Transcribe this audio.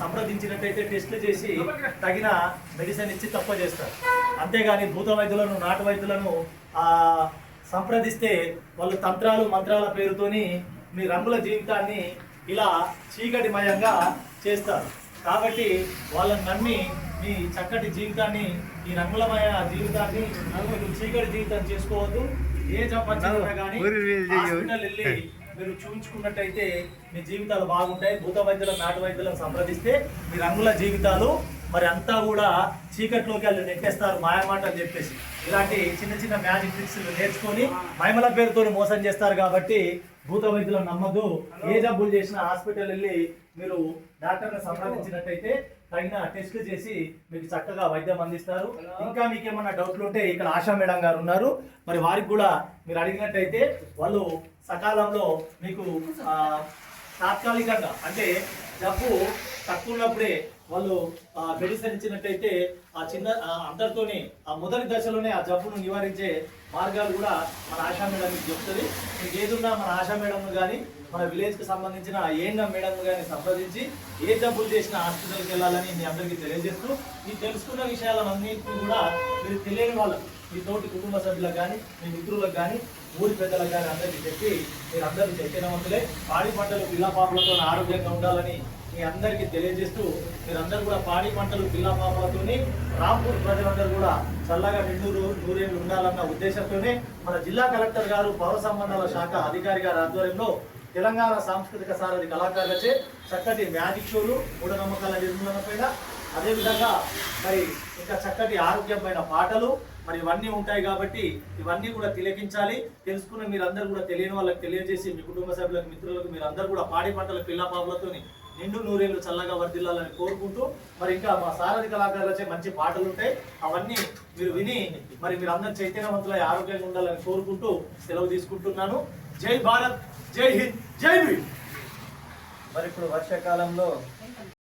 సంప్రదించినట్టయితే టెస్టులు చేసి తగిన మెడిసిన్ ఇచ్చి తప్ప చేస్తారు. అంతేగాని భూత వైద్యులను నాటు వైద్యులను సంప్రదిస్తే వాళ్ళు తంత్రాలు మంత్రాల పేరుతోని మీ రంగుల జీవితాన్ని ఇలా చీకటిమయంగా చేస్తారు. కాబట్టి వాళ్ళని నమ్మి మీ చక్కటి జీవితాన్ని, ఈ రంగులమయ జీవితాన్ని చీకటి జీవితం చేసుకోవద్దు. ఏ జబ్బు కానీ హాస్పిటల్ వెళ్ళి మీరు చూపించుకున్నట్టయితే మీ జీవితాలు బాగుంటాయి. భూత వైద్యుల నాటు వైద్యులను సంప్రదిస్తే మీ రంగుల జీవితాలు మరి అంతా కూడా చీకట్లోకి వాళ్ళు నెట్టేస్తారు మాయమాట అని చెప్పేసి. ఇలాంటి చిన్న చిన్న మ్యాజిక్ ట్రిక్స్ నేర్చుకొని మహిమల పేరుతో మోసం చేస్తారు. కాబట్టి భూత వైద్యులను నమ్మద్దు. ఏ జబ్బులు చేసినా హాస్పిటల్ వెళ్ళి మీరు డాక్టర్ని సంప్రదించినట్టయితే తగిన టెస్టులు చేసి మీకు చక్కగా వైద్యం అందిస్తారు. ఇంకా మీకు ఏమన్నా డౌట్లు ఉంటే ఇక్కడ ఆశా మేడం గారు ఉన్నారు, మరి వారికి కూడా మీరు అడిగినట్టయితే వాళ్ళు సకాలంలో మీకు తాత్కాలికంగా అంటే జబ్బు తక్కువ ఉన్నప్పుడే వాళ్ళు మెడిసిన్ ఇచ్చినట్టయితే ఆ చిన్న అందరితోని ఆ మొదటి దశలోనే ఆ జబ్బును నివారించే మార్గాలు కూడా మన ఆశా మేడం మీకు చెప్తుంది. మీకు ఏదున్నా మన ఆశా మేడం కానీ మన విలేజ్కి సంబంధించిన ఏఎన్ఎం మేడం కానీ సంప్రదించి ఏ జబ్బులు చేసిన హాస్పిటల్కి వెళ్ళాలని మీ అందరికీ తెలియజేస్తూ, ఈ తెలుసుకున్న విషయాలన్నింటినీ కూడా మీరు తెలియని వాళ్ళకు, మీ తోటి కుటుంబ సభ్యులకు కానీ మీ మిత్రులకు కానీ ఊరి పెద్దలకు కానీ అందరికీ చెప్పి మీరు అందరికీ చైతన్యవంతులే పాడి పంటలు పిల్ల పాపలతో ఆరోగ్యంగా ఉండాలని మీ అందరికీ తెలియజేస్తూ, మీరందరూ కూడా పాడి పంటలు పిల్ల పాపలతోని రాంపూర్ ప్రజలందరూ కూడా చల్లగా నూరేళ్లు ఉండాలన్న ఉద్దేశంతోనే మన జిల్లా కలెక్టర్ గారు పౌర సంబంధాల శాఖ అధికారి గారి ఆధ్వర్యంలో తెలంగాణ సాంస్కృతిక సారథి కళాకారులచే చక్కటి మ్యాజిక్ షోలు, మూఢనమ్మకాల నిర్మూలన పైన, అదేవిధంగా మరి ఇంకా చక్కటి ఆరోగ్యమైన పాటలు మరి ఇవన్నీ ఉంటాయి. కాబట్టి ఇవన్నీ కూడా తిలకించాలి. తెలుసుకున్న మీరందరూ కూడా తెలియని వాళ్ళకి తెలియజేసి మీ కుటుంబ సభ్యులకు మిత్రులకు మీరందరూ కూడా పాడి పంటల పిల్ల పాపలతోని నిండు నూరేళ్లు చల్లగా వర్ధిల్లాలని కోరుకుంటూ, మరి ఇంకా మా సారథి కళాకారులచే మంచి పాటలు ఉంటాయి, అవన్నీ మీరు విని మరి మీరు అందరూ చైతన్యవంతులై ఆరోగ్యంగా ఉండాలని కోరుకుంటూ సెలవు తీసుకుంటున్నాను. జై భారత్, జై హింద్, జై భీమ్. మరి ఇప్పుడు వర్షాకాలంలో